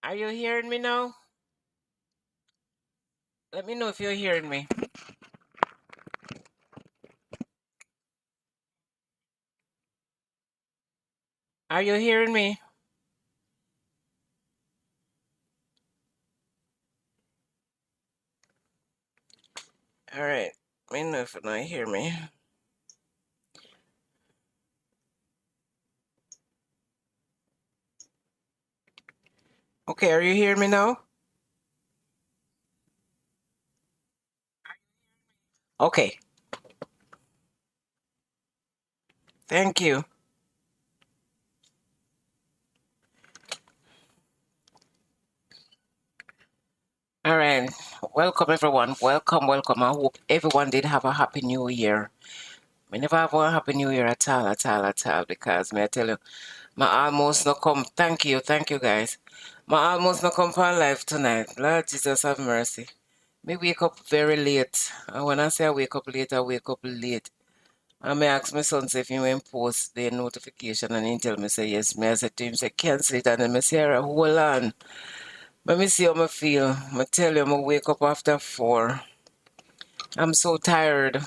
Are you hearing me now? Let me know if you're hearing me. Are you hearing me? All right. Let me know if you not hear me. Okay, are you hearing me now? Okay, thank you. All right. Welcome, everyone. Welcome, welcome. I hope everyone did have a happy new year. We never have a happy new year at all, at all, at all, because may I tell you, my almost no come. Thank you, guys. My almost no come for life tonight. Lord Jesus have mercy. Me wake up very late. And when I say I wake up late, I wake up late. And me ask my son say if he went post the notification and he tell me say yes. Me I said to him say cancel it and then me say "Alright, hold on. Let me see how I feel. I tell you I wake up after 4. I'm so tired.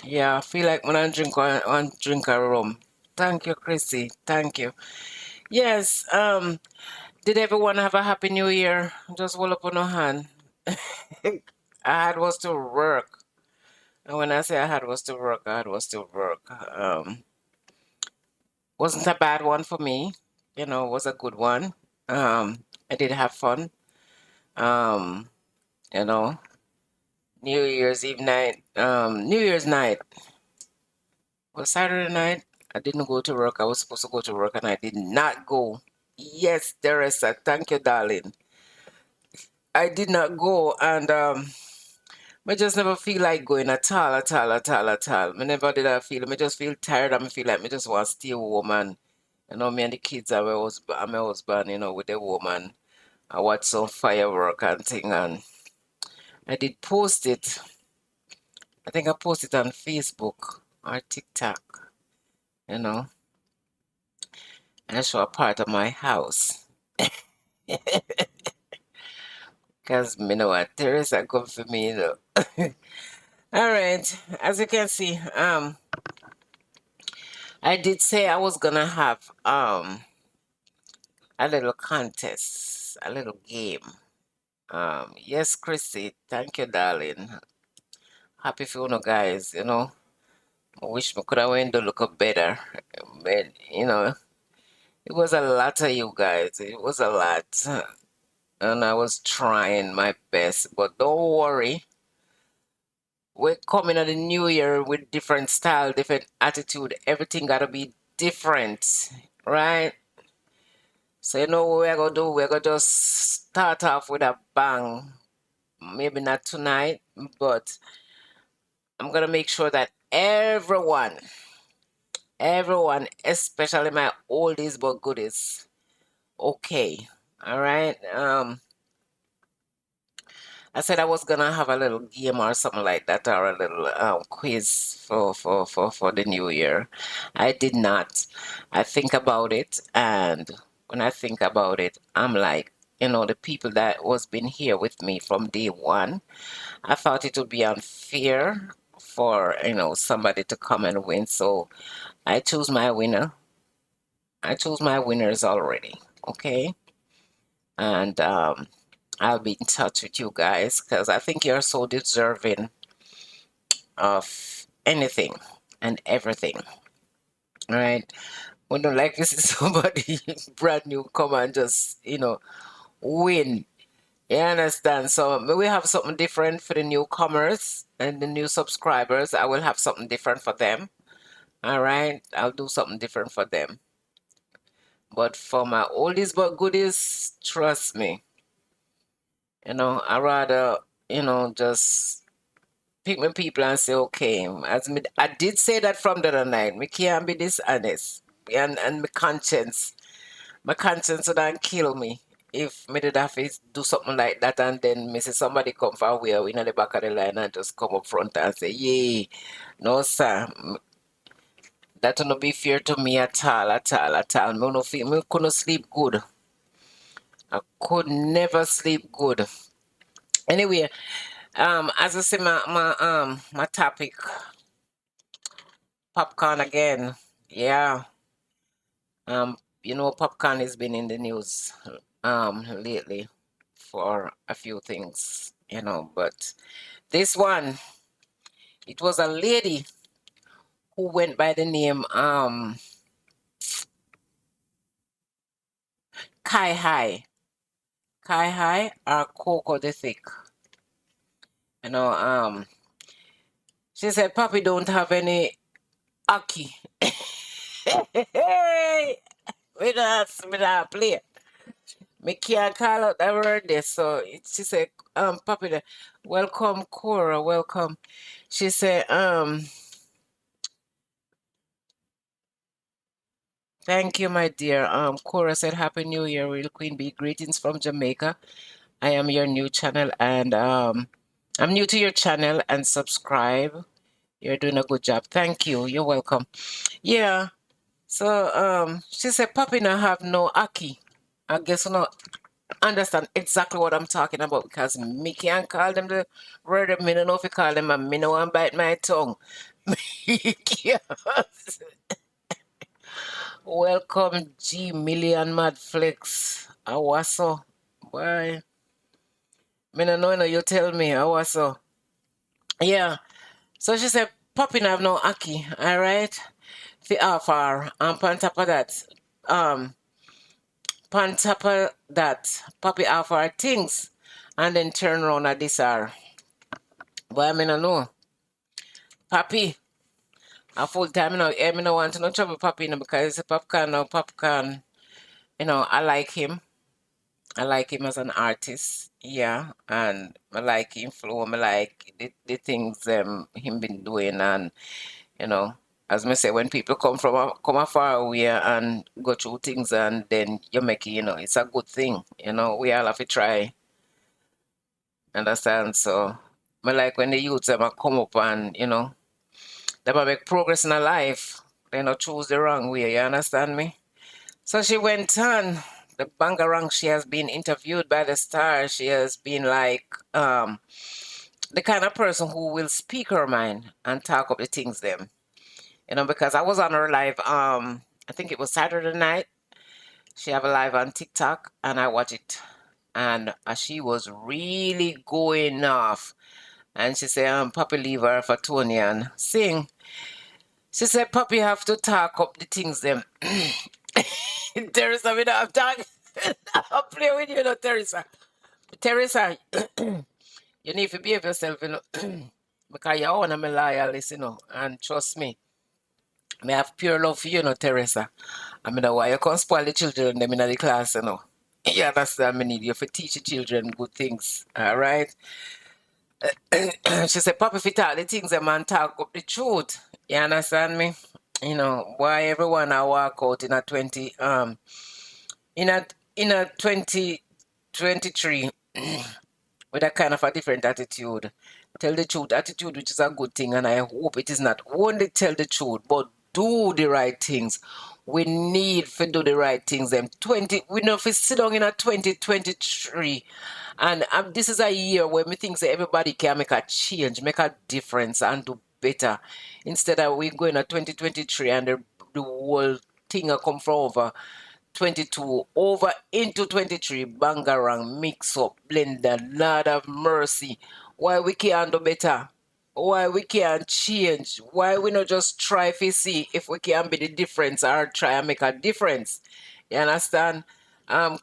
Yeah, I feel like when I drink a rum. Thank you, Chrissy. Thank you. Yes, did everyone have a happy new year? Just hold up on a hand. I had was to work. And when I say I had was to work, I had was to work. Wasn't a bad one for me. Was a good one. I did have fun. Um, you know, New Year's night was Saturday night. I didn't go to work. I was supposed to go to work and I did not go. Yes, Teresa, thank you, darling. I did not go and I just never feel like going at all, at all, at all, at all. I never did I feel. I just feel tired and I feel like I just want to stay home and me and the kids and my husband, with the woman. I watch some firework and thing and I did post it. I think I posted on Facebook or TikTok, you know, and I show a part of my house. Because me know what Teresa come for me. All right, as you can see, I did say I was gonna have a little contest, a little game. Yes, Chrissy, thank you, darling. Happy for you guys, I wish me could have went to look up better. But, it was a lot of you guys. It was a lot. And I was trying my best. But don't worry. We're coming at the new year with different style, different attitude. Everything gotta be different. Right? So you know what we're gonna do? We're gonna just start off with a bang. Maybe not tonight, but I'm gonna make sure that everyone, especially my oldies but goodies, okay. All right. I said I was gonna have a little game or something like that, or a little quiz for the new year. I did not. I think about it, and when I think about it, I'm like, the people that was been here with me from day one. I thought it would be unfair for somebody to come and win, so I choose my winner. I chose my winners already. Okay, and I'll be in touch with you guys because I think you're so deserving of anything and everything. All right. We don't like this is somebody brand new come and just, win. You understand? So we have something different for the newcomers and the new subscribers. I will have something different for them. All right. I'll do something different for them. But for my oldies but goodies, trust me, I rather, just pick my people and say, okay, I did say that from the other night. Me can't be dishonest. And my conscience would kill me if me did have to do something like that and then me see somebody come from where in the back of the line and just come up front and say, yay. No, sir. That will not be fair to me at all, at all, at all. Me no feel, me couldn't sleep good. I could never sleep good. Anyway, as I say, my topic, popcorn again. Yeah. Popcorn has been in the news lately for a few things, but this one, it was a lady who went by the name Kai Hai. Kai Hai or Coco the Thick. You know, she said Papi don't have any Aki. Hey, we not play. Me can't call out the word there. So she said, Papi, welcome, Cora, welcome. She said, thank you, my dear. Cora said, Happy New Year, Real Queen Bee. Greetings from Jamaica. I am your new channel and I'm new to your channel and subscribe. You're doing a good job. Thank you. You're welcome. Yeah. So she said, Papi now have no Aki. I guess you not understand exactly what I'm talking about because me can't call them the word. Me don't know if you call them and me no one bite my tongue. Me can't. Welcome G Million Mad Flex. Awaso. Why? Me no know, you tell me. Awaso. Yeah. So she said, Poppy have no Aki, alright? For offer. And on top of that, um, on top of that, Poppy offer things and then turn around at this hour. But I mean, I know. Papi, a full time, I no want to no trouble Papi, because it's a popcorn now, popcorn. I like him. I like him as an artist, yeah, and I like him flow. I like the things him been doing, and you know, as me say, when people come a far away and go through things, and then you make it, it's a good thing. We all have to try. Understand? So, I like when the youths ever come up and they make progress in their life. They not choose the wrong way. You understand me? So she went on. The Bangarang, she has been interviewed by the Star. She has been like the kind of person who will speak her mind and talk up the things them. Because I was on her live, I think it was Saturday night. She have a live on TikTok and I watch it. And she was really going off. And she said, Papi leave her for Tony and sing. She said, Papi have to talk up the things them. Teresa, we don't have talk. I'll play with you, Teresa. Teresa, you need to behave yourself, because you're one of my loyalists, and trust me, I have pure love for you, Teresa. I mean, why you can't spoil the children them in the class. You understand? I need you to teach the children good things, all right? She said, Papa, if you talk the things, a man talk up the truth. You understand me? Why everyone I walk out in a 20, in a 2023 with a kind of a different attitude. Tell the truth attitude, which is a good thing, and I hope it is not only tell the truth, but do the right things. We need to do the right things. We know if we sit down in a 2023, and this is a year where we think that everybody can make a change, make a difference, and do better. Instead of we going at 2023 and the whole thing will come from over 22 over into 23, bangarang, mix up, blended, Lord of mercy. Why we can't do better? Why we can't change? Why we not just try to see if we can be the difference or try and make a difference? You understand?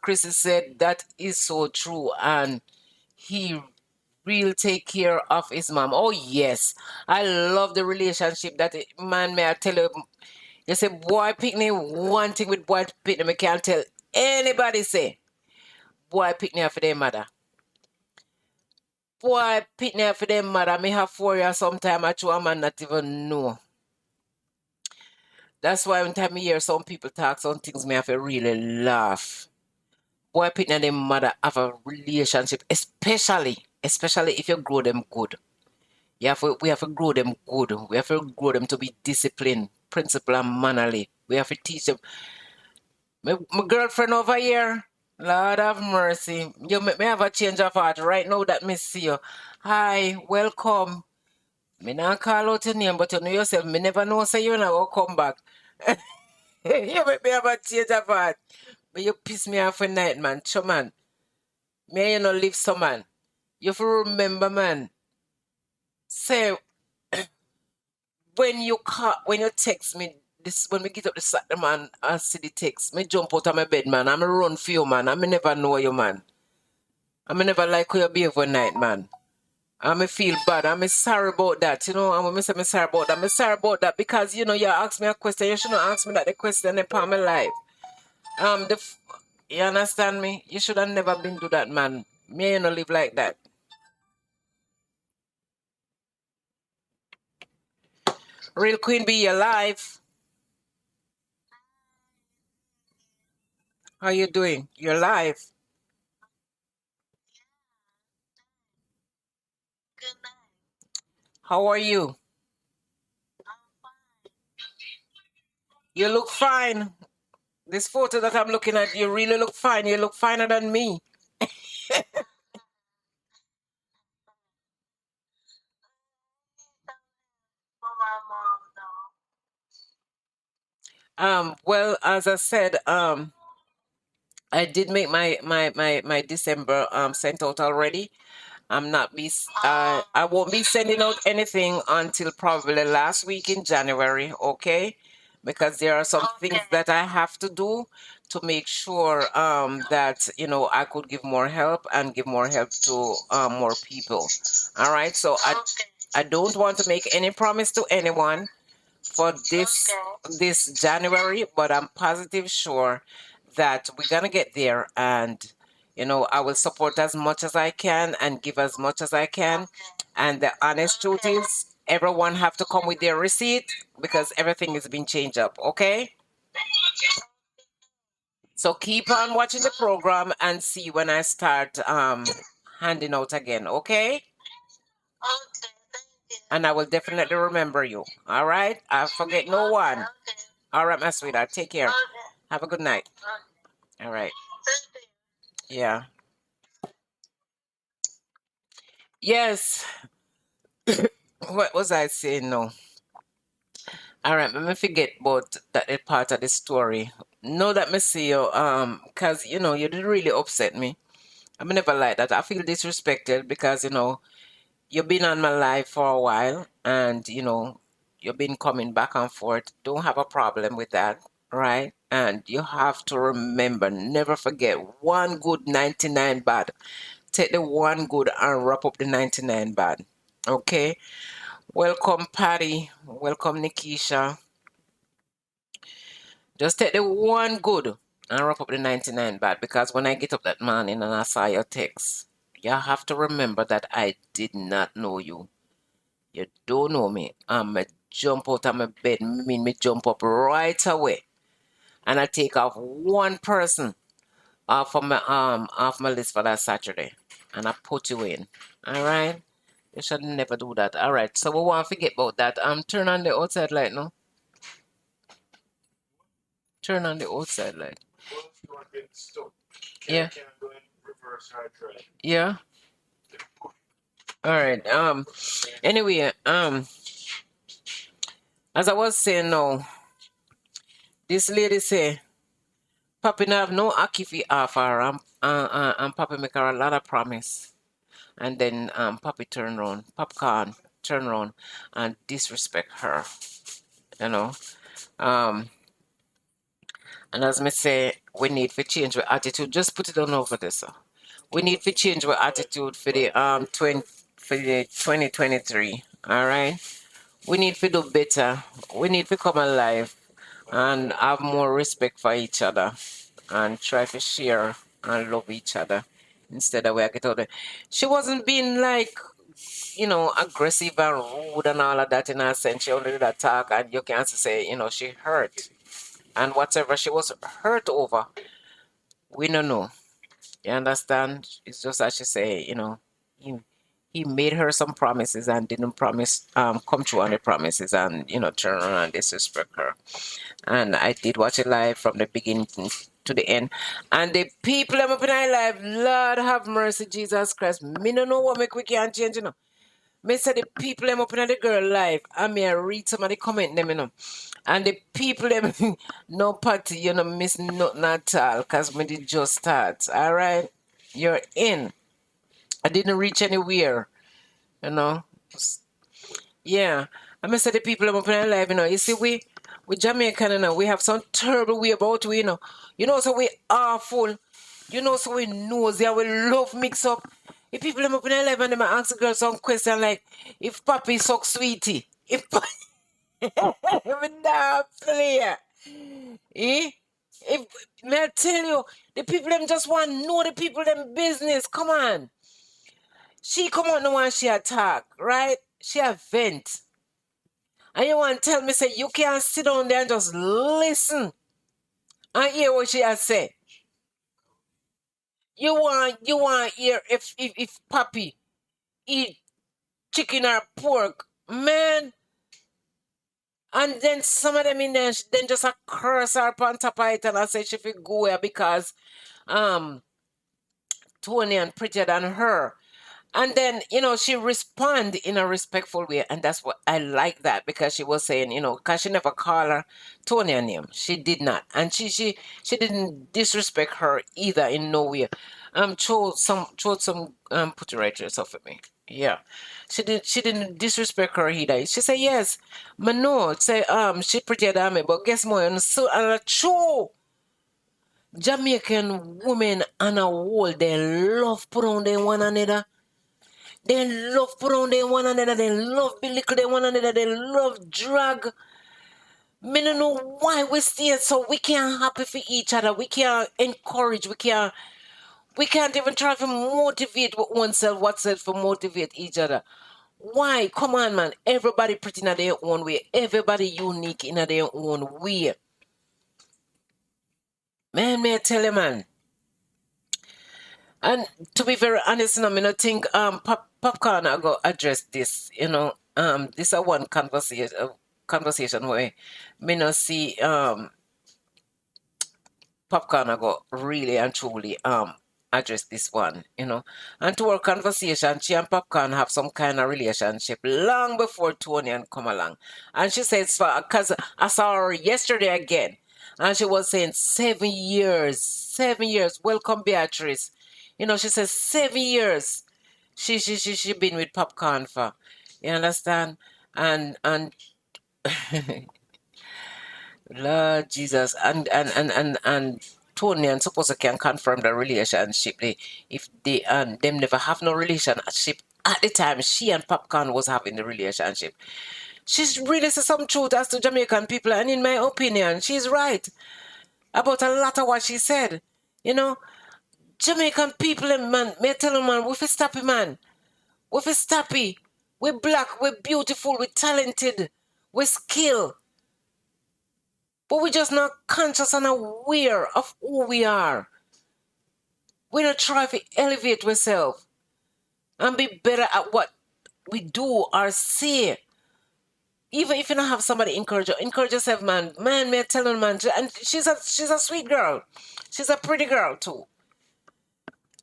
Chris said that is so true, and he will take care of his mom. Oh yes, I love the relationship that man. May I tell you? You say boy picnic, one thing with boy picnic, I can't tell anybody say boy picnic for their mother. Boy picnic for their mother. Me have 4 years sometime I a man not even know. That's why when time I hear some people talk some things me have to really laugh. Boy picnic and their mother have a relationship, especially if you grow them good. We have to grow them good. We have to grow them to be disciplined principle and mannerly. We have to teach them. My girlfriend over here, Lord have mercy. You make me have a change of heart right now that me see you. Hi, welcome. Me not call out your name, but you know yourself. Me never know say you not gonna come back. You make me have a change of heart. But you piss me off a night, man. Sure, man. Me and you no live so, man. You have to remember, man. Say, when you text me, this when we get up the Saturday, man, I see the text. Me jump out of my bed, man. I'm run for you, man. I me never know you, man. I me never like how you behave one night, man. I me feel bad. I'm sorry about that. You know, I'm me say me sorry about that. Me sorry about that because you know you ask me a question. You shouldn't ask me that the question upon my life. The you understand me? You should have never been do that, man. Me ain't no live like that. Real Queen Bee, you alive? How you doing? You're alive. How are you? You look fine. This photo that I'm looking at, you really look fine. You look finer than me. Well, as I said, I did make my December sent out already. I won't be sending out anything until probably last week in January, okay? Because there are some things that I have to do to make sure that you know I could give more help and give more help to more people. All right, so I don't want to make any promise to anyone for this January, but I'm positive sure that we're gonna get there and you know I will support as much as I can and give as much as I can. And the honest truth is everyone have to come with their receipt because everything is being changed up, okay? So keep on watching the program and see when I start handing out again, okay? And I will definitely remember you. All right? I forget no one. All right, my sweetheart. Take care. Have a good night. All right. Yeah. Yes. What was I saying? No. All right. Let me forget about that part of the story. Know that me see you. Cause you know you did really upset me. I mean, never like that. I feel disrespected because you know you've been on my life for a while, and you know you've been coming back and forth. Don't have a problem with that, right? And you have to remember, never forget one good 99 bad. Take the one good and wrap up the 99 bad. Okay? Welcome, Patty. Welcome, Nikisha. Just take the one good and wrap up the 99 bad because when I get up that morning and I saw your text, you have to remember that I did not know you. You don't know me. I'm a jump out of my bed, mean me jump up right away. And I take off one person off my list for that Saturday. And I put you in. All right? You should never do that. All right. So we won't forget about that. Turn on the outside light now. Turn on the outside light. Yeah. Yeah. All right. Anyway, as I was saying now, this lady say, Papi no have no akifi offer and Papi make her a lot of promise. And then Papi turn around, Popcaan turn around and disrespect her, you know. Um and as me say, we need to change our attitude. Just put it on over there, sir. We need to change our attitude for the 2023. All right. We need to do better. We need to come alive and have more respect for each other and try to share and love each other instead of we get out there. She wasn't being like, you know, aggressive and rude and all of that in her sense. She only did attack and you can't say, you know, she hurt. And whatever she was hurt over, we don't know. You understand? It's just as she say, you know, you he made her some promises and didn't promise come true on the promises, and turn around and disrespect her. And I did watch it live from the beginning to the end. And the people them up in our life, Lord have mercy, Jesus Christ. Me no know what make we can't change, Me say the people them up in the girl life. I mean, I read some of the comment them. And the people them no party, miss nothing at all, cause me did just start. All right, you're in. I didn't reach anywhere, you know. Yeah. I must say the people I'm up in our life, you see, we Jamaican, we have some terrible way about we, so we awful, so we nosy, we love mix up. If people I'm up in our life and they might ask the girl some question like, if papi suck sweetie, if we not play, eh? If, may I tell you, the people them just want to know the people them business, come on. She come out no one she attack, right? She a vent. And you want to tell me, say, you can't sit down there and just listen and hear what she has said. You want to hear if Papi eat chicken or pork, man. And then some of them in there, then just a curse her on top of it and I say she fi go here because um Tony and prettier than her. And then, she respond in a respectful way. And that's what I like that because she was saying, because she never called her Tony a name. She did not. And she didn't disrespect her either in no way. Chose some put the right dress off of me. Yeah. She didn't disrespect her either. She said, yes, but no, say she prettier than me, but guess more and so and a true Jamaican women and a whole they love put on them one another. They love put on them one another. They love belittle them one another. They love drag. Me no know why we stay so we can't happy for each other. We can't encourage. We can't even try to motivate oneself, whatself to motivate each other. Why? Come on, man. Everybody pretty in their own way. Everybody unique in their own way. Man, may I tell you, man. And to be very honest, I mean, I think Popcorn I go address this. This is one conversation where me not see Popcorn I go really and truly address this one. And to our conversation, she and Popcorn have some kind of relationship long before Tony and come along. And she says, because I saw her yesterday again, and she was saying 7 years, 7 years. Welcome, Beatrice. She says 7 years. She been with Popcorn for. You understand? And Lord Jesus, and Tony and suppose I can confirm the relationship. If they and them never have no relationship at the time she and Popcorn was having the relationship. She's really said some truth as to Jamaican people, and in my opinion, she's right about a lot of what she said. You know, Jamaican people, man, may I tell you, man, we fi stop it, man. We fi stop it. We're black, we're beautiful, we're talented, we're skilled. But we're just not conscious and aware of who we are. We don't try to elevate ourselves and be better at what we do or say. Even if you don't have somebody encourage yourself, man. Man, may I tell you, man. And she's a sweet girl. She's a pretty girl too.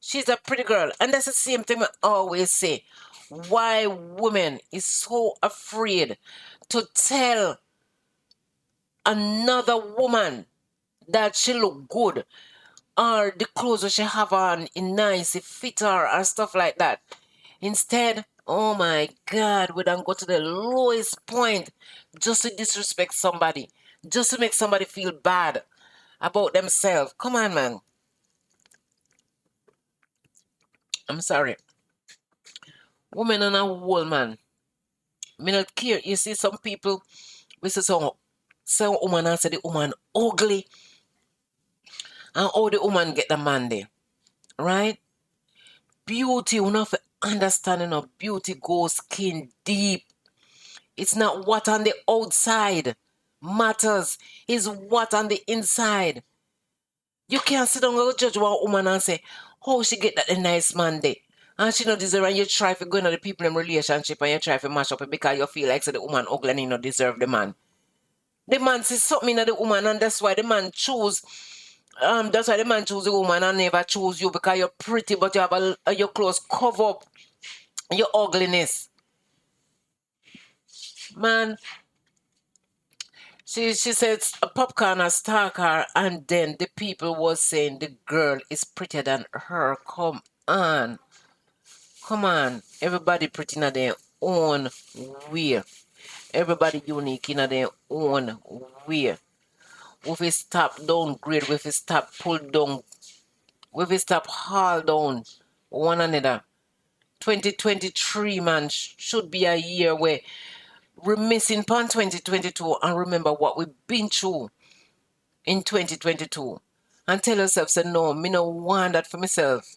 She's a pretty girl. And that's the same thing I always say. Why women is so afraid to tell another woman that she look good or the clothes that she have on is nice, it fit her or stuff like that. Instead, oh my God, we don't go to the lowest point just to disrespect somebody, just to make somebody feel bad about themselves. Come on, man. I'm sorry. Woman and a whole man. Me not care. You see some people, we see some woman and say the woman ugly and how the woman get the man there. Right? Beauty, we have to understand, beauty goes skin deep. It's not what on the outside matters. It's what on the inside. You can't sit down and judge one woman and say, how she get that a nice man there? And she not deserve, and you try to go into the people in relationship and you try to mash up it because you feel like so the woman ugly and you not deserve the man. The man sees something in the woman, and that's why the man choose. That's why the man choose the woman and never choose you because you're pretty, but you have your clothes cover up your ugliness. Man, she said a popcorn has stalked her, and then the people was saying the girl is prettier than her. On, come on. Everybody pretty in their own way. Everybody unique in their own way. If we stop downgrade, if we stop pull down, if we stop haul down one another. 2023, man, should be a year where we're missing upon 2022 and remember what we've been through in 2022. And tell yourself, say, no, me no want that for myself.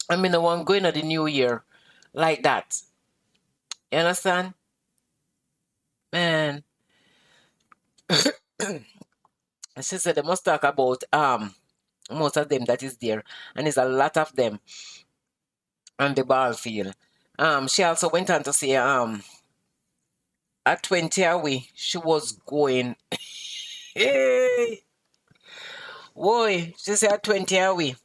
I mean, no want going at the new year like that. You understand? Man, she said they must talk about most of them that is there. And there's a lot of them on the ball field. She also went on to say at 20 away, she was going. Hey, boy, she said at 20 away.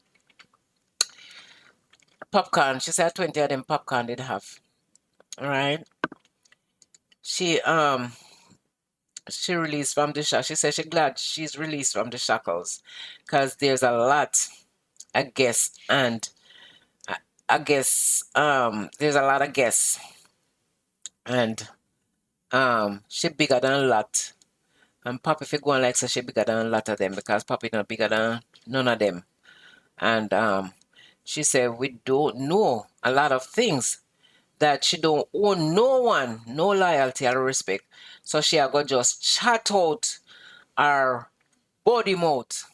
Popcorn. She said 20 of them popcorn did have. All right. She she released from the shackles. She said she's glad she's released from the shackles. Cause there's a lot, I guess, and I guess there's a lot of guests. And she bigger than a lot. And Poppy if you go on like so she bigger than a lot of them because Poppy not bigger than none of them. And she said we don't know a lot of things that she don't owe no one, no loyalty or respect. So she a go just chat out her body mouth.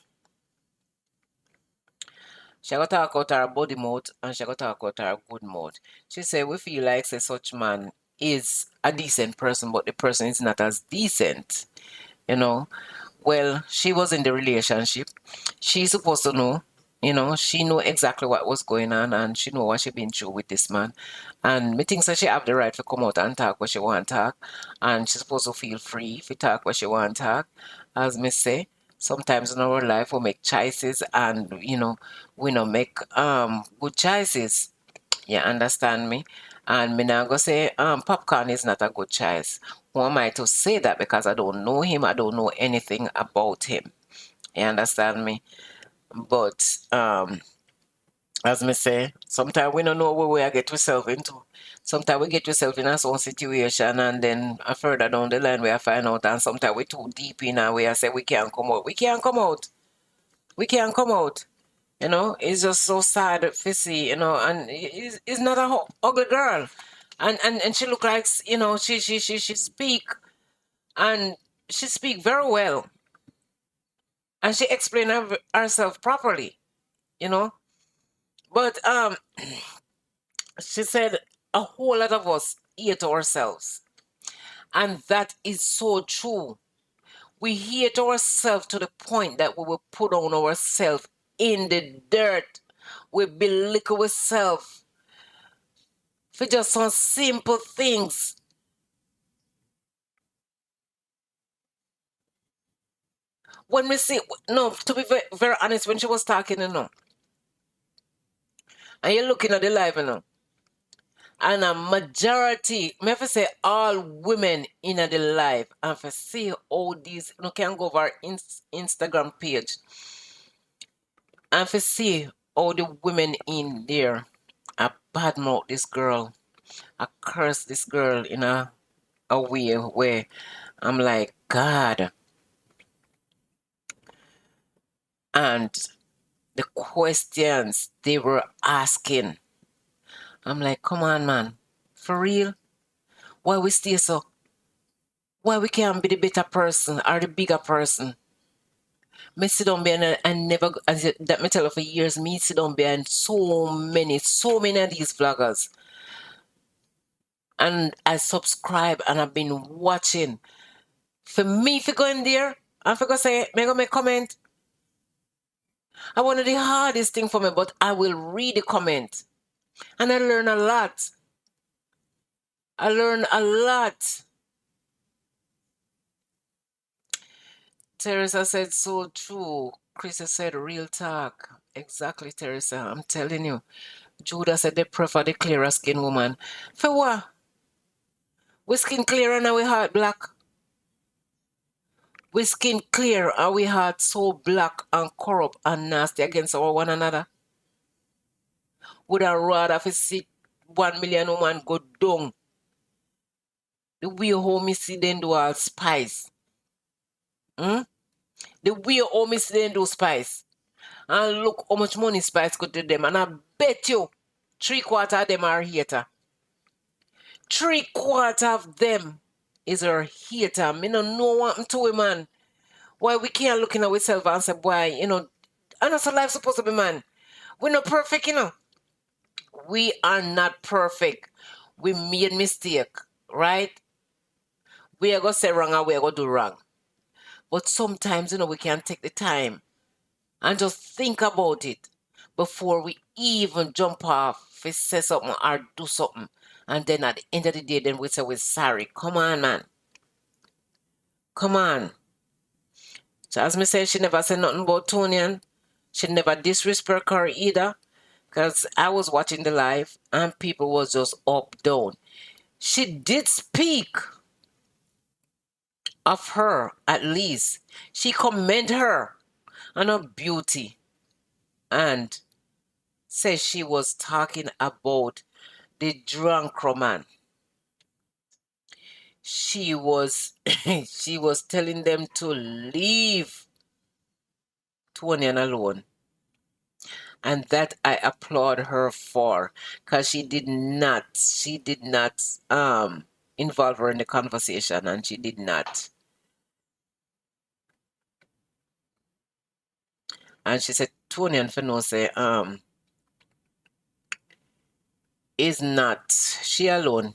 She a go talk out her body mouth and she a go talk out her good mouth. She said we feel like say such man is a decent person, but the person is not as decent, you know. Well, she was in the relationship. She's supposed to know, she know exactly what was going on and she know what she been through with this man. And me think that she have the right to come out and talk what she want to talk. And she's supposed to feel free if talk what she want to talk. As me say, sometimes in our life we make choices and we not make good choices. You understand me? And me now go say popcorn is not a good choice. Who am I to say that because I don't know him, I don't know anything about him. You understand me? But as me say, sometimes we don't know where we get ourselves into. Sometimes we get yourself in a certain situation and then further down the line we are find out and sometimes we're too deep in and we are say we can't come out. We can't come out. We can't come out. It's just so sad to see, and it's not a ugly girl. And she look like, she speak and she speak very well. And she explain herself properly, you know. But she said a whole lot of us hate ourselves. And that is so true. We hate ourselves to the point that we will put on ourselves in the dirt. We belittle ourselves for just some simple things. When we see, no, to be very, very honest, when she was talking, and you're looking at the live, and a majority, me have to say all women in the live, and for see all these, can go over our Instagram page, and for see all the women in there, I badmouth this girl, I curse this girl in a way where I'm like, God. And the questions they were asking, I'm like, come on, man. For real? Why we stay so? Why we can't be the better person or the bigger person? Me sit down behind and never, that me tell you for years, me sit down behind so many of these vloggers. And I subscribe and I've been watching. For me, if you go in there, and if you go say, me go make comment, I want the hardest thing for me, but I will read the comment. And I learn a lot. I learn a lot. Teresa said so true. Chris said real talk. Exactly, Teresa. I'm telling you. Judah said they prefer the clearer skin woman. For what? We skin clear and we heart black. We skin clear and we heart so black and corrupt and nasty against our one another. Would I rather if see 1 million woman go down the way how me see them do all spice. Hmm? The way how me see them do spice. And look how much money spice could do them. And I bet you 3/4 of them are hater. 3/4 of them is our hater. Me no know what I'm to man. Why we can't look in ourselves and say, boy, and that's how life supposed to be, man. We're not perfect. We are not perfect. We made mistake, right? We are gonna say wrong and we are gonna do wrong. But sometimes, we can take the time and just think about it before we even jump off, we say something or do something. And then at the end of the day, then we say we're sorry. Come on, man. Come on. So as me said, she never said nothing about Tony. She never disrespect her either. Because I was watching the live and people was just up down. She did speak of her at least. She commend her on her beauty and says she was talking about the drunk man. She was she was telling them to leave Tony alone. And that I applaud her for, because she did not involve her in the conversation, and she did not. And she said Tony and Feno say is not she alone,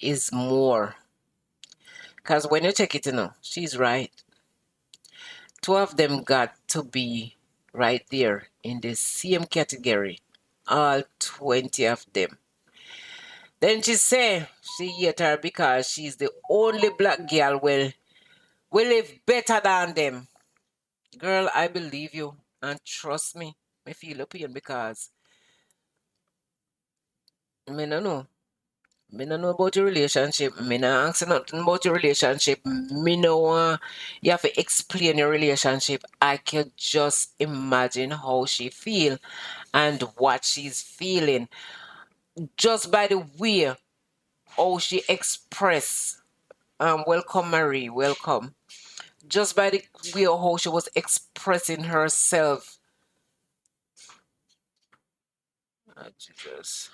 is more. Because when you check it, she's right. Two of them got to be right there in the same category. All 20 of them. Then she say she hate her because she's the only black girl will live better than them. Girl, I believe you. And trust me, I feel your pain because me no know. Me no know about your relationship. Me no ask nothing about your relationship. Me no want you have to explain your relationship. I can just imagine how she feel and what she's feeling just by the way how she express. Welcome Marie, welcome. Just by the way how she was expressing herself. Oh, Jesus.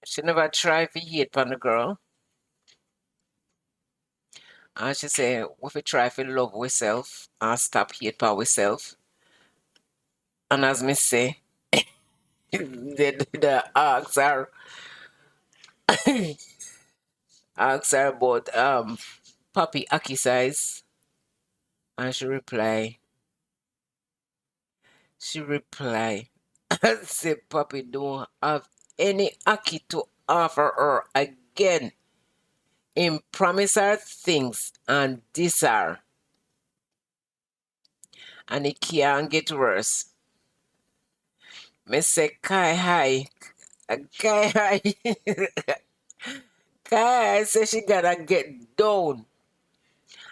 She never tried to hate on the girl. And she say, we fi try to love ourselves and stop hate for ourselves. And as me say, the ask her about puppy Aki size. And she reply, and say puppy don't have any Aki to offer her again. Him promise her things and this her. And it can't get worse. Me say Kai hi. Kai hi. Kai say she gonna get down.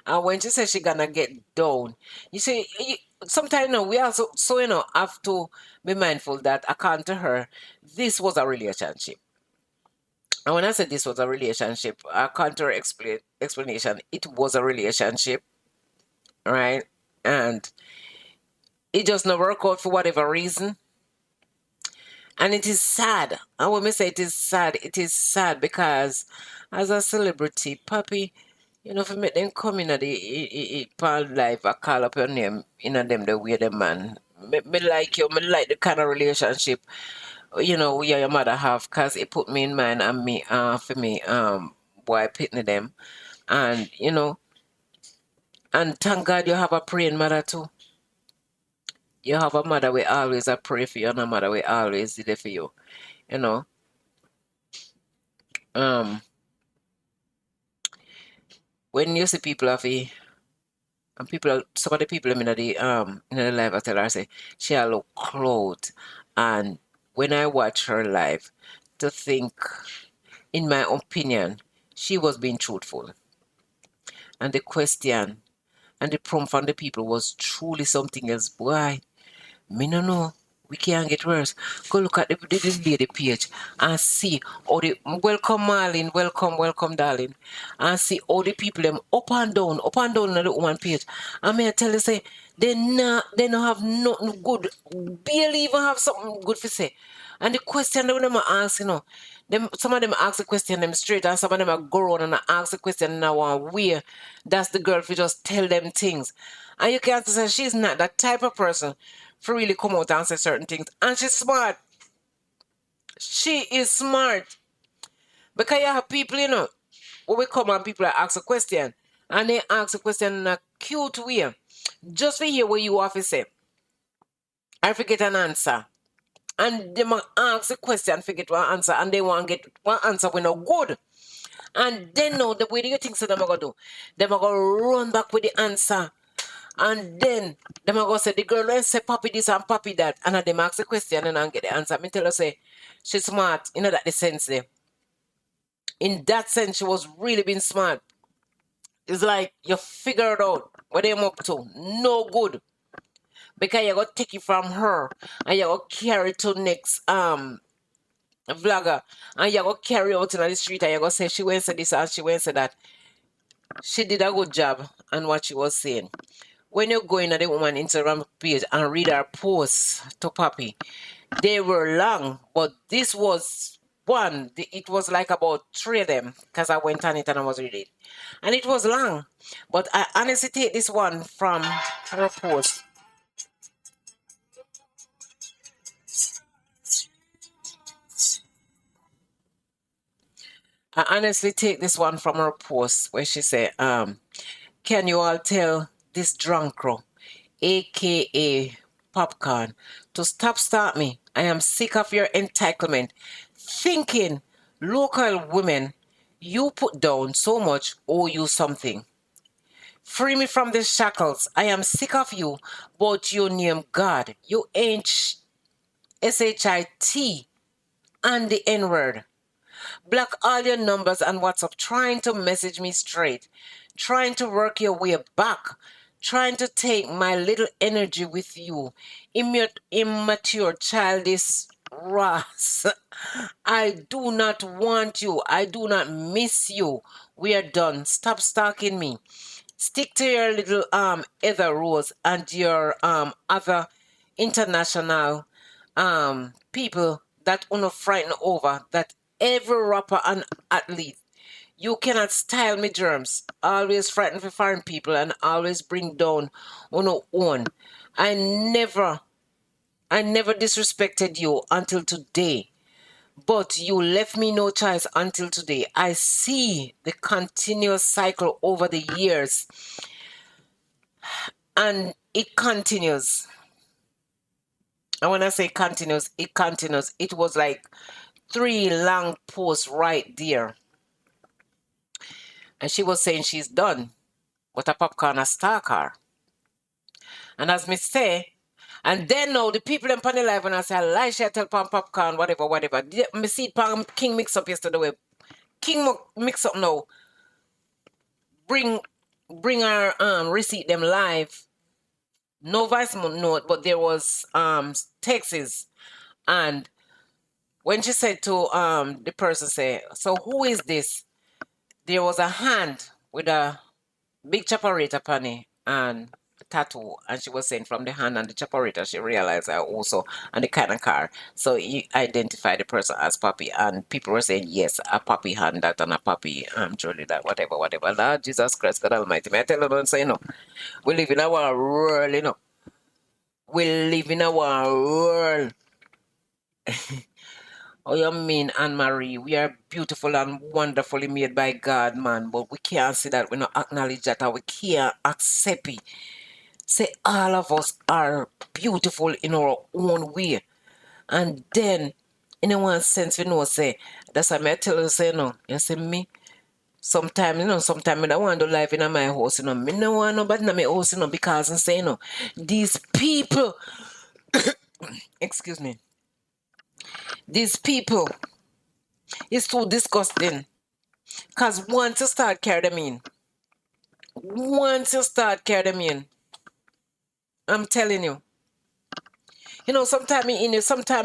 And when she says she gonna get down, you see, sometimes we also so have to be mindful that according to her, this was a relationship. And when I said this was a relationship, according to her explanation, it was a relationship, right? And it just not work out for whatever reason. And it is sad. And when we say it is sad because as a celebrity, Papi, if you make them come in at the pan life, I call up your name, them the way the man. Me like you, me like the kind of relationship, we and your mother have, cause it put me in mind and me, for me, boy, pitney them. And, and thank God you have a praying mother too. You have a mother will always a pray for you and a mother will always be there for you. You know. Um when you see people have a and people some of the people in the live I tell her I say she a look clothed and when I watch her live to think in my opinion she was being truthful and the question and the prompt from the people was truly something else. Boy, me no know. We can't get worse. Go look at the lady page and see all the welcome Marlene, welcome darling. And see all the people them up and down on the woman page. And may I tell you say they not have nothing good, barely even have something good to say. And the question that them ask, them some of them ask the question them straight, and some of them are go on and ask the question now and where that's the girl who just tell them things. And you can't say she's not that type of person for really come out and say certain things. And she's smart. She is smart. Because you have people, when we come and people ask a question, and they ask a question in a cute way, just for hear what you have to say. I forget an answer. And they might ask a question, forget one answer, and they want to get one answer when no good. And then now, the way do you think so them are going to do? Them are going to run back with the answer. And then them are going to say, the girl let's say papi this and papi that. And then them ask the question and I get the answer. Me tell her say, she's smart. You know that the sense there. In that sense, she was really being smart. It's like you figured out what they're up to. No good. Because you got to take it from her and you got to carry it to next vlogger and you go carry out in the street and you go say she went say this and she went say that. She did a good job on what she was saying. When you go in at the woman Instagram page and read her posts to Papi, they were long, but this was one. It was like about three of them because I went on it and I was reading it. And it was long. But I honestly take this one from her post. I honestly take this one from her post where she said, can you all tell this drunkro, aka Popcaan, to start me? I am sick of your entitlement. Thinking local women you put down so much owe you something. Free me from the shackles. I am sick of you, but you name God. You ain't SHIT and the N word. Block all your numbers and WhatsApp trying to message me straight, trying to work your way back, trying to take my little energy with you. Immature, childish Ross. I do not want you. I do not miss you. We are done. Stop stalking me. Stick to your little Ether Rose and your other international people that uno frighten over that every rapper and athlete. You cannot style me germs. Always frighten for foreign people and always bring down uno own. I never I never disrespected you until today. But you left me no choice until today. I see the continuous cycle over the years and it continues. And when I say continuous, it continues. It was like three long posts right there. And she was saying she's done. But a popcorn a stalk her. And as me say, and then now the people in Panny Live and I say, lie she tell Pan Popcorn, whatever, whatever. Me see Pan King mix up yesterday. King mix up now. Bring our receipt them live. No voice note, but there was texts. And when she said to the person say, so who is this? There was a hand with a big chaparita penny and tattoo, and she was saying from the hand and the chaparita she realized I also and the kind of car. So you identify the person as Papi, and people were saying yes, a Papi hand that and a Papi truly that whatever whatever. Lord Jesus Christ, God Almighty, may I tell you don't say no. We live in our world, We live in our world. Oh, you mean, Anne Marie? We are beautiful and wonderfully made by God, man. But we can't see that. We not acknowledge that, or we can't accept it. Say all of us are beautiful in our own way. And then, in one sense, we know, say, that's why I tell you, say, no, you see me, sometimes I don't want to live in my house, me no want nobody in my house, because I say, these people, excuse me, these people is too disgusting. Because once you start carrying them in, I'm telling you, sometimes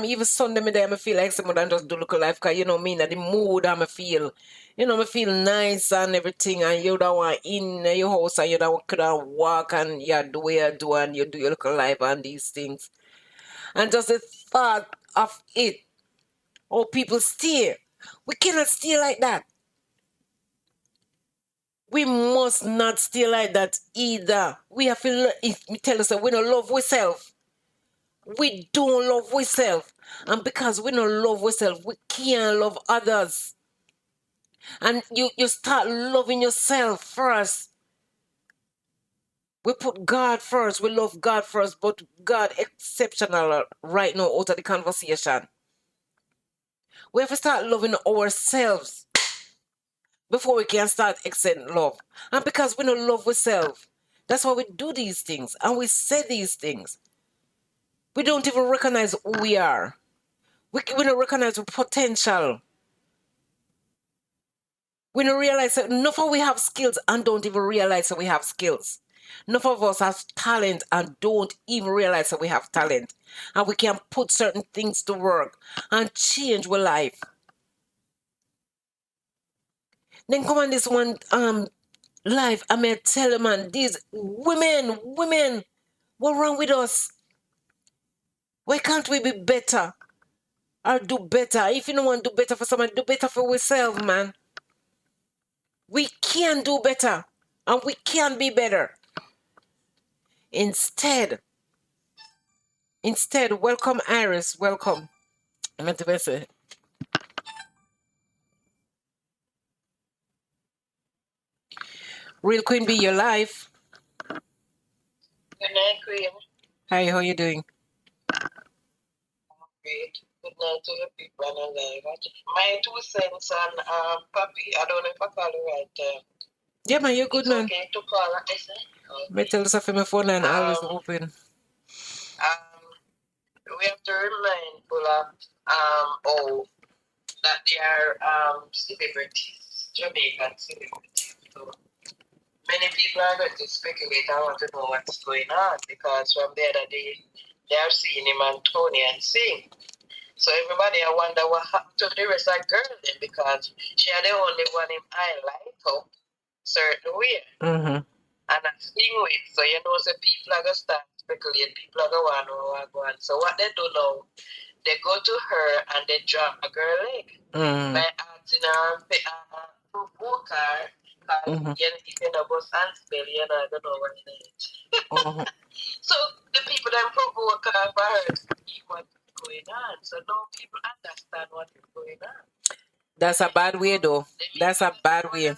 even Sunday me there, I feel like someone and just do look life, because me in the mood I feel, I feel nice and everything, and you don't want in your house, and you don't could walk, and you do what you do, and you do your local life and these things. And just the thought of it, oh, people stay. We cannot stay like that. We must not stay like that either. We have to, if me tell us that we don't love ourselves. We don't love ourselves. And because we don't love ourselves, we can't love others. And you start loving yourself first. We put God first. We love God first. But God exceptional right now out of the conversation. We have to start loving ourselves before we can start extending love. And because we don't love ourselves, that's why we do these things and we say these things. We don't even recognize who we are. We don't recognize the potential. We don't realize that enough of we have skills and don't even realize that we have skills. Enough of us have talent and don't even realize that we have talent. And we can put certain things to work and change our life. Then come on this one life, I may tell you, man, these women, what wrong with us? Why can't we be better? Or do better? If you don't want to do better for someone, do better for yourself, man. We can do better. And we can be better. Instead, welcome Iris, welcome. I meant to say. Real Queen Be Your Life. Good night, Queen. Hi, how you doing? Great. Good night to your people and alive. My 2 cents on Papi. I don't know if I call you right. Yeah, man, you're good, it's man. Okay to call her. Okay. Me tell us my phone and always open. We have to remind people of that they are celebrities, Jamaican celebrities. So many people are going to speculate. I want to know what's going on because from the other day they are seeing him and Tony and sing. So everybody I wonder what happened to the rest of the girl then because she had the only one him I light up certain way. Mm-hmm. And I sing with. So so people are gonna start speculating, people are gonna go on. So what they do now, they go to her and they drop a girl leg by asking her to book her because if you know bus and spell, I don't know what it is. So the people that provoke her for her to see what's going on. So now people understand what is going on. That's a bad way though. That's a bad way.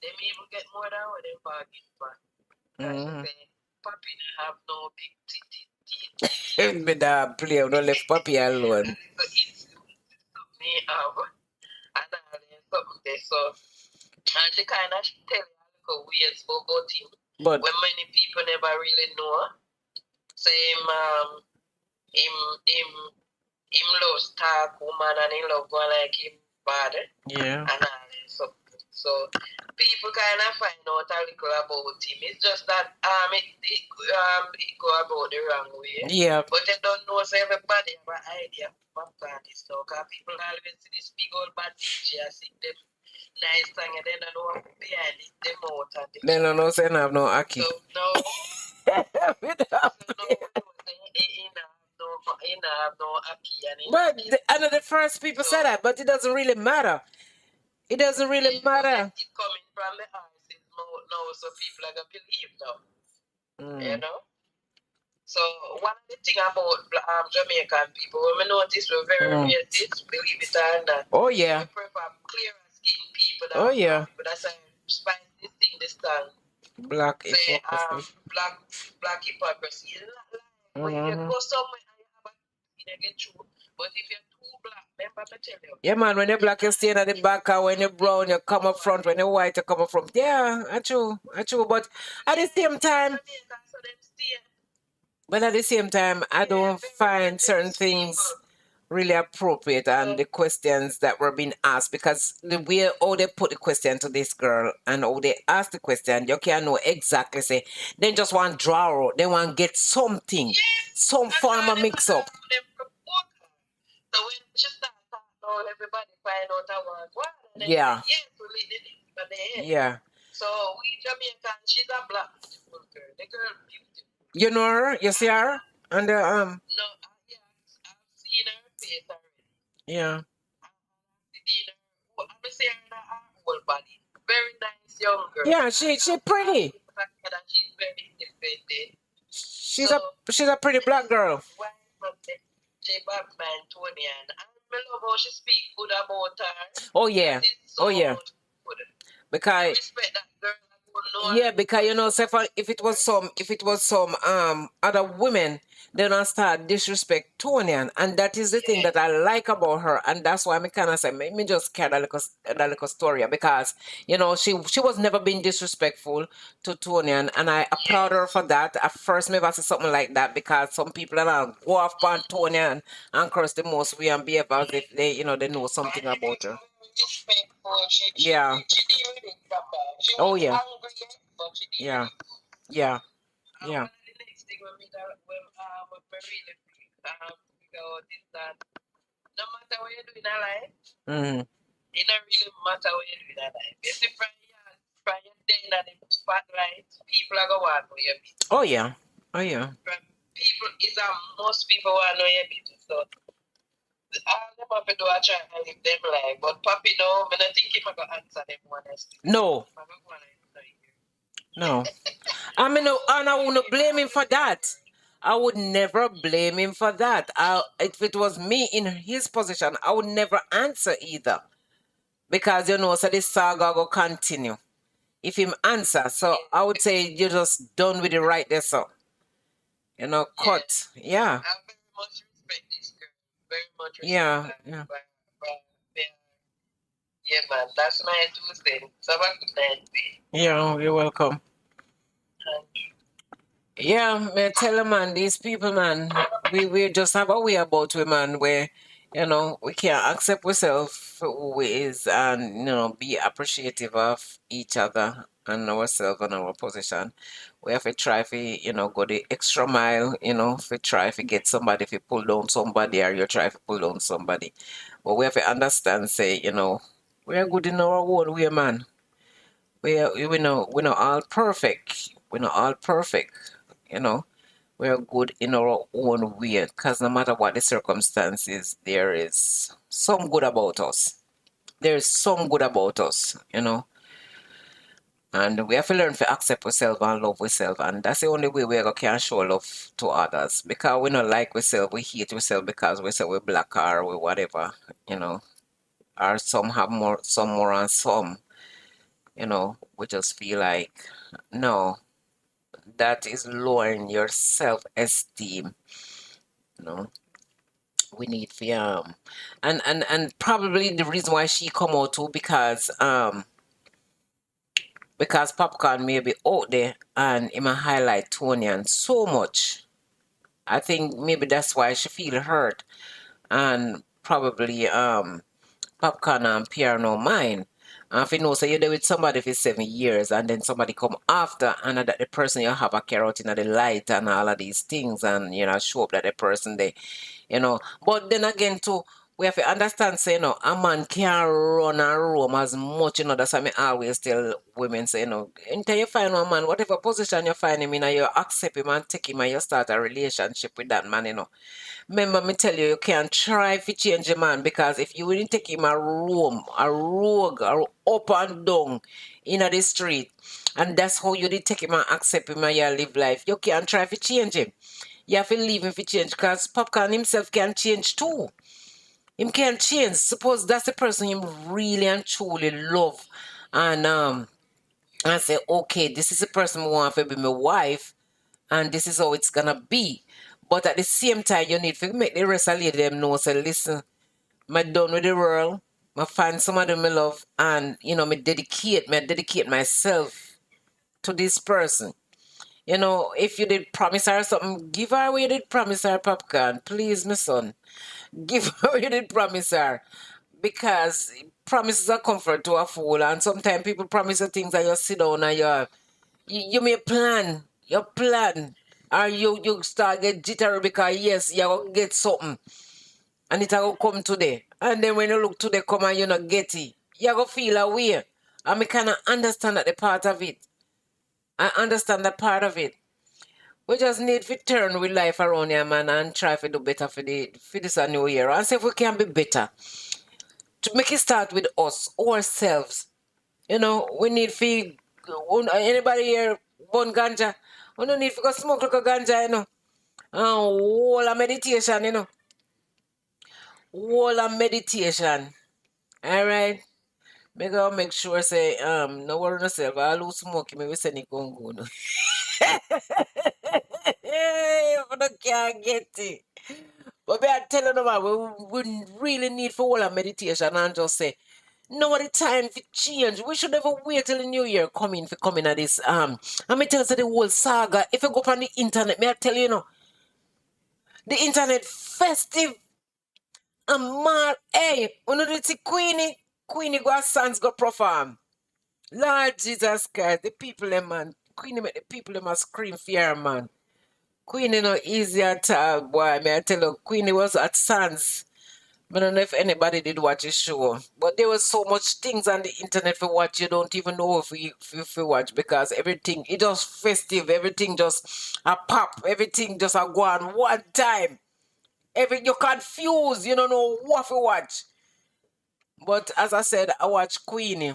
They may even get more than what they bargain for. Because Papi have no big teeth. Me da play, don't leave Papi alone. Me have and something there. So and she kind of tell you a weird stuff about him. But when many people never really know. So him loves talk woman and he love going like him bad. Yeah. And all that stuff. So people kind of find out a little about him. It's just that it go about the wrong way. Yeah. But they don't know so everybody have an idea of Popcaan is now. Because people always see this big old bad DJ and sing them nice thing and they don't know what behind it, them out and they don't know say have no Aki. So no. But I know the first people say that, but it doesn't really matter. It doesn't really matter. It's coming from the artist now, so people are gonna believe now. You know. So one of the things about Jamaican people, when we notice we're very racist, believe it or not. Oh yeah. We prefer clearer skin people than people. That's why spice this thing this time. Black say hypocrisy. black hypocrisy. You not like when you go somewhere and you have a you get through. But if you're too black, remember me tell you. Yeah, man, when you're black, you stay at the back, and when you're brown, you come up front. When you're white, you come up front. Yeah, I true, I true. But at the same time, So them stay. but at the same time, I Yeah, don't very find certain nice things people. really appropriate and the questions that were being asked, because the way how they put the question to this girl and how they ask the question, you can't know exactly say they just want draw out, they want get something, some That's form how of them mix up. them report. So when she start talking, all everybody find out I was what, and then Yeah, say, yes, we lit the things for the head. yeah. So we Jamaican, she's a black beautiful girl. The girl beautiful. You know her? You see her? And No, yeah, I've seen her face already. yeah. I've seen her. I'm seeing her whole body. Very nice young girl. Yeah, she pretty. That she's very independent. She's So she's a pretty black girl. why from the J Batman Tony and I love how she speak good about her. Oh yeah. That is Oh so yeah. good. I Because respect that girl. I don't know yeah, her. because you know, say for, if it was some other women, then I start disrespect Tonian, and that is the thing Yeah. that I like about her, and that's why I kind of say, me just care that little story, because you know she was never being disrespectful to Tonian, and I applaud her for that. At first, maybe I say something like that because some people are go off on Tonian and curse the most way and behave as if they they know something about her. Respectful. Yeah. She did really come back. She Oh was yeah. angry, but she did Yeah. really. Yeah. And Yeah. one of the next thing when we really figure out is that no matter what you do in our life, Mm-hmm. it don't really matter what you do in our life. You see, from your day in the spotlight, people are going to want to know your business. Oh yeah. Oh yeah. From people is a most people want to know your business. So all them have to do a try and live them life. But Papi, no, I don't think if I go answer them honestly. No. I'm not going to No. I mean, no, and I wouldn't blame him for that. I would never blame him for that. If it was me in his position, I would never answer either. Because, so this saga will continue. If him answer, so I would say you're just done with it right there, so. Cut. Yeah. I very much respect this girl. Very much respect Yeah. her. Yeah. Yeah, man, that's my Tuesday. So have a good night, babe. Yeah, you're welcome. Yeah, man, tell them, man, these people, man, we just have a way about we, man, where, we can't accept ourselves for who we is and, be appreciative of each other and ourselves and our position. We have to try to, go the extra mile, if we try to get somebody, if you pull down somebody or you try to pull down somebody. But we have to understand, say, we are good in our own way, man. We're not all perfect. We're not all perfect, you know we're good in our own way, because no matter what the circumstances, there is some good about us. There's some good about us, and we have to learn to accept ourselves and love ourselves, and that's the only way we can show love to others. Because we don't like ourselves, we hate ourselves because we say we're black or we whatever, you know, or some have more, some more, and some, we just feel like no, that is lowering your self-esteem, you know. We need for and probably the reason why she come out too, because Popcorn may be out there and it might highlight Tony and so much. I think maybe that's why she feel hurt, and probably Popcorn and Pierre no mind. And if you know, so you're there with somebody for 7 years and then somebody come after and that the person you have a carrot in the light and all of these things, and show up that the person they. But then again too, we have to understand, say, a man can't run and roam as much, that's why I always tell women, say, until you find one man, whatever position you find him in, and you accept him and take him and you start a relationship with that man. Remember me tell you, you can't try to change a man, because if you wouldn't take him a roam, a rogue, or up and down in the street, and that's how you did take him and accept him and you live life, you can't try to change him. You have to leave him to change, because Popcorn himself can change too. Him can change. Suppose that's the person him really and truly love and and say, okay, this is the person who want to be my wife, and this is how it's gonna be. But at the same time, you need to make the rest of the lady them know, say, listen, I'm done with the world. I find somebody I love, and me dedicate myself to this person. If you did promise her something, give her what you did promise her, Popcaan. Please, my son. Give her what you did promise her. Because promises are comfort to a fool, and sometimes people promise you things and you sit down and you may plan. You plan. Or you start get jittery because yes, you're gonna get something. And it will come today. And then when you look today come and you not get it, you're gonna feel a way. And I kinda understand that the part of it. I understand that part of it. We just need to turn with life around here, man, and try to do better for this new year. And see if we can be better. To make it start with us, ourselves. We need to anybody here burn ganja. We don't need to go smoke like a ganja. Whole of meditation. Whole of meditation. All right. Make sure say no worry yourself. All who smoke me we send it Congo. No. If you can't get it. But me I tell you no man, we really need for all of meditation and just say now the time for change. We should never wait till the new year coming for coming at this. I me tell you say the whole saga. If you go up on the internet, me I tell the internet festive and mad. Hey, when you see Queenie go sons go perform. Lord Jesus Christ, the people them man. Queenie make the people them a scream fear man. Queenie no easy at all, boy. Me I tell you, Queenie was at Sans. I don't know if anybody did watch his show, but there was so much things on the internet for watch you don't even know if you watch because everything it just festive, everything just a pop, everything just a go on one time. You're confused, you don't know what to watch. But as I said, I watch Queenie.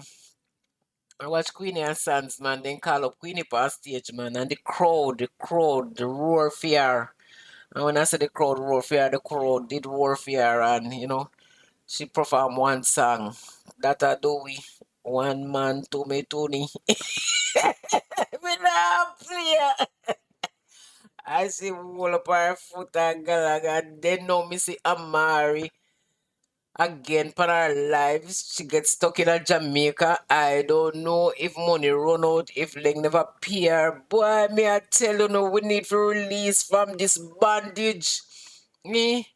I watch Queenie and Sons, man. Then call up Queenie on stage, man, and the roar fear. And when I say the crowd roar fear, the crowd did roar fear, and she performed one song. That I do we. One man to me Tony. Me not play. I see wall up her foot and galaga. Then now me see Amari again for her lives. She gets stuck in a Jamaica. I don't know if money run out, if leg never appear. Boy, me I tell you no, we need to release from this bondage. Me.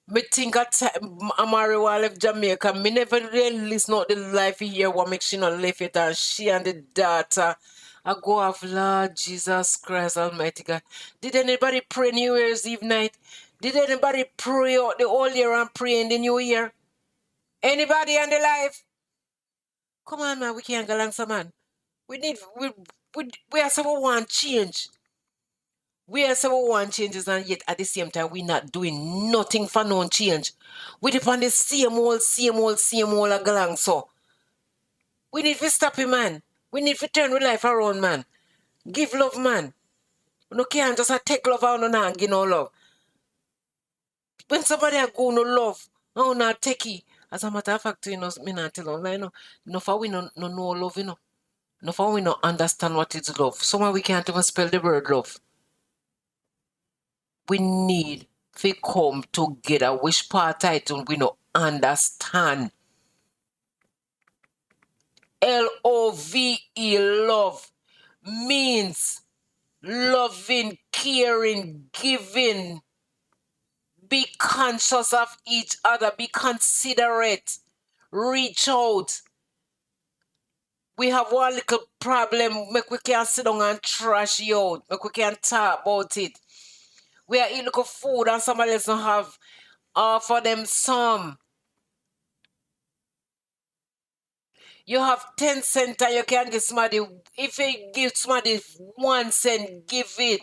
Me think at time Amari while left Jamaica, me never really listen out the life here what make she not left it and she and the daughter. I go off, Lord Jesus Christ Almighty God. Did anybody pray New Year's Eve night? Did anybody pray out the whole year and pray in the new year? Anybody in the life? Come on man, we can't go along some man. We need we are someone want change. We are someone want changes and yet at the same time we not doing nothing for no change. We depend on the same old along so. We need to stop it man. We need to turn our life around man. Give love man. No can't just take love out and give no love. When somebody are go no love, oh not take it. As a matter of fact, me not tell online, no for we no know love, No for we no understand what is love. Somehow we can't even spell the word love. We need to come together. Which part title we no understand. Love, love, means loving, caring, giving. Be conscious of each other. Be considerate. Reach out. We have one little problem. Make we can sit down and trash you out. Make we can talk about it. We are eating little food and somebody else don't have offer them some. You have 10 cents and you can give somebody, if you give somebody 1 cent, give it.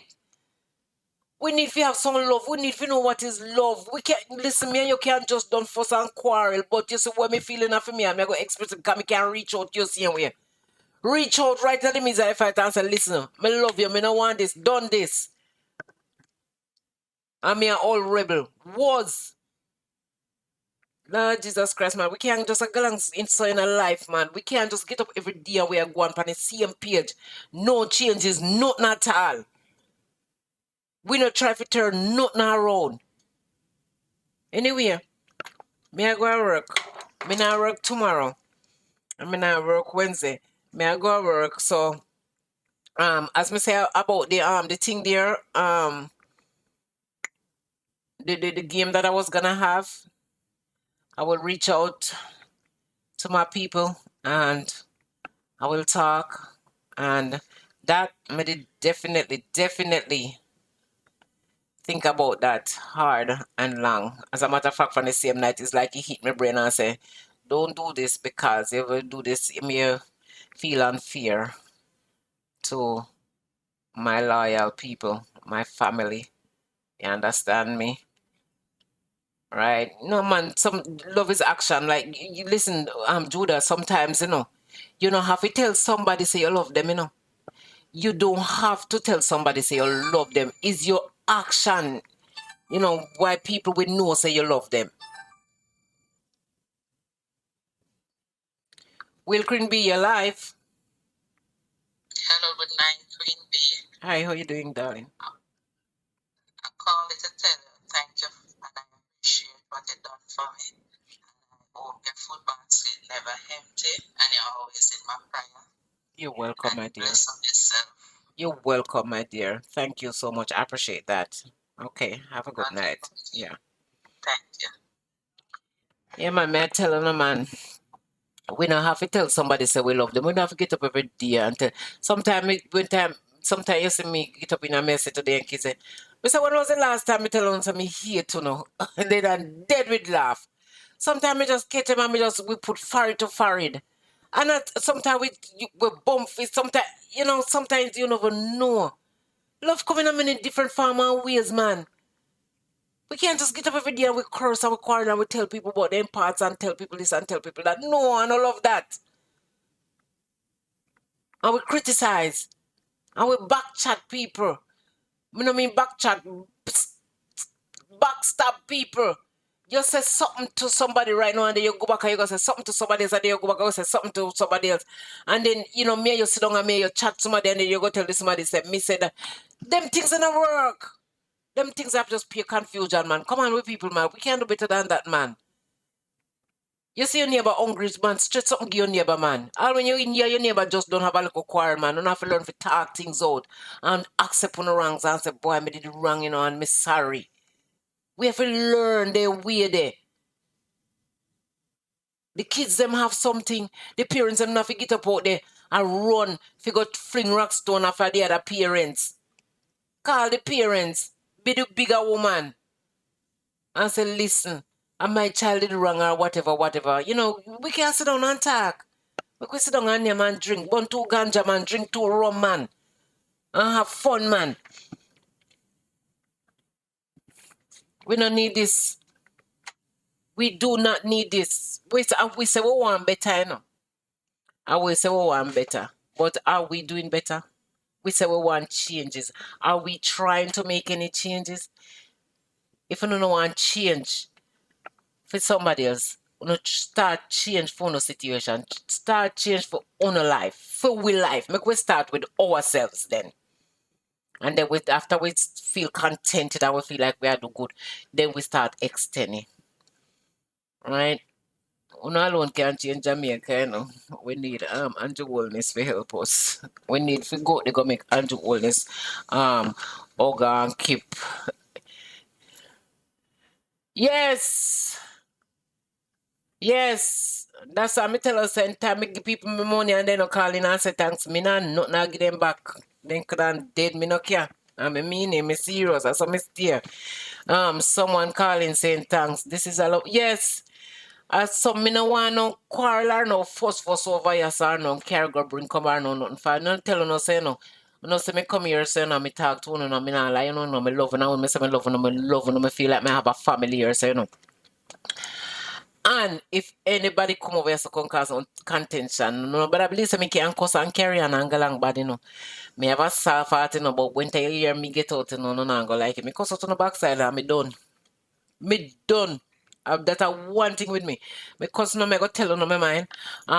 We need to have some love. We need to know what is love. We can't listen, me and you can't just don't fuss and quarrel. But you see what me feeling for me, I'm going to express it because I can reach out to you same way. Reach out right at the midnight fight and say, listen, me love you, me no want this, done this. I'm here all rebel. Was. Lord Jesus Christ, man, we can't just go along in a life, man. We can't just get up every day and we are going on the same page. No changes, nothing at all. We not try to turn nothing around. Anyway, me I go to work. Me not work tomorrow. I mean I work Wednesday. Me I go to work. So as me say about the thing there, the game that I was gonna have, I will reach out to my people and I will talk, and that made it definitely think about that hard and long. As a matter of fact, from the same night, it's like he hit my brain and say, don't do this because if you do this, it may feel unfair to my loyal people, my family. You understand me? Right? No man, some love is action. Like you listen, Judah, sometimes, you don't have to tell somebody say you love them, You don't have to tell somebody say you love them. It's your action, why people will know say you love them. Will Queen be your life? Hello, good night, Queen B. Hi, how you doing, darling? I called to tell you thank you and I appreciate what you done for me. I hope your food basket never empty and you're always in my prayer. You're welcome, my dear. Bless on yourself. You're welcome, my dear. Thank you so much. I appreciate that. Okay, have a good Okay, night. okay. Yeah. Thank you. Yeah, man, me telling a man, we don't have to tell somebody say we love them. We don't have to get up every day and tell. Sometimes you see me get up in a mess today and kids say, "We say when was the last time me tell them say me hate to know?" And they done dead with laugh. Sometimes we just get them and we put forehead to forehead. And sometimes we bump it. Sometimes sometimes you never know. Love coming in many different form and ways, man. We can't just get up every day and we curse and we quarrel and we tell people about them parts and tell people this and tell people that. No, I don't love that. And we criticize and we backchat people. I don't mean backchat, backstab people. You say something to somebody right now and then you go back and you go say something to somebody else and then you go back and you say something to somebody else. And then, me you sit down and me you chat somebody and then you go tell this somebody say, me say that. Them things don't work. Them things have just pure confusion, man. Come on with people, man. We can't do better than that, man. You see your neighbor hungry, man, straight something give your neighbor, man. All when you're in here, your neighbor just don't have a little quarrel, man. Don't have to learn to talk things out and accept on the wrongs and say, boy, I did it wrong, and me sorry. We have to learn their way there. The kids them have something, the parents them have to get up out there and run, figure fling rock stone after the other parents. Call the parents, be the bigger woman, and say, listen, and my child did wrong or whatever. We can't sit down and talk. We can sit down and name and drink. Burn two ganja, man. Drink two rum, man. And have fun, man. We don't need this. We do not need this. We say we want better, And we say we want better. But are we doing better? We say we want changes. Are we trying to make any changes? If you don't want change for somebody else, start change for no situation. Start change for own life. For we life. Make we start with ourselves then. And then after we feel contented and we feel like we are doing good, then we start extending. Right? Uno alone can't change Jamaica. We need Andrew Wellness to help us. We need to go they go make Andrew Wellness organ keep. Yes. Yes. That's why I tell us time I give people my money and they no call in and say thanks. Me not give them back. Then could have dead me no care. I mean me serious. That's how me stay. Someone calling saying thanks. This is a lot. Yes. Some me no want no quarrel or no fuss over here, so no carry go bring come or no nothing for. No tell no say no. No say me come here say no me talk to no me not lie no me love no me say me love no me feel like me have a family here say no. And if anybody come over here so come cause some contention, no, but I believe say me can cuss and carry on and go along bad, Me have a soft heart, but when you hear me get out, no go like it. Me cuss out on the backside and me done. Me done. That a one thing with me. Because no me go tell you no my mind.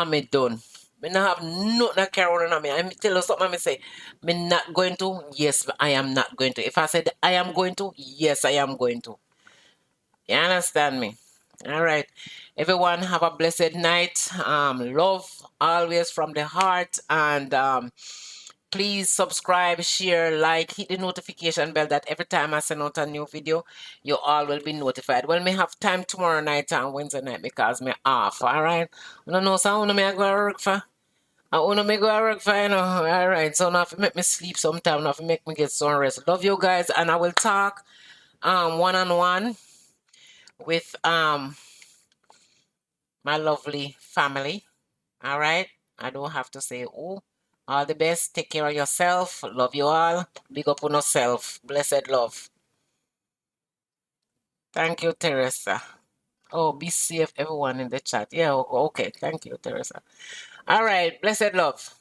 Me done. Me not have nothing to carry on me. I tell you something me say. Me not going to. Yes, I am not going to. If I said I am going to, yes, I am going to. You understand me? All right. Everyone have a blessed night. Love always from the heart, and please subscribe, share, like, hit the notification bell that every time I send out a new video, you all will be notified. Well, may have time tomorrow night and Wednesday night because me off. All right. No, no, so I wanna me I go work for. I wanna me go work for, you know. All right. So now if you make me sleep sometime, now if you make me get some rest. Love you guys, and I will talk one on one with my lovely family. All right. I don't have to say who. All the best. Take care of yourself. Love you all. Big up on yourself. Blessed love. Thank you, Teresa. Oh, be safe, everyone in the chat. Yeah, okay. Thank you, Teresa. All right. Blessed love.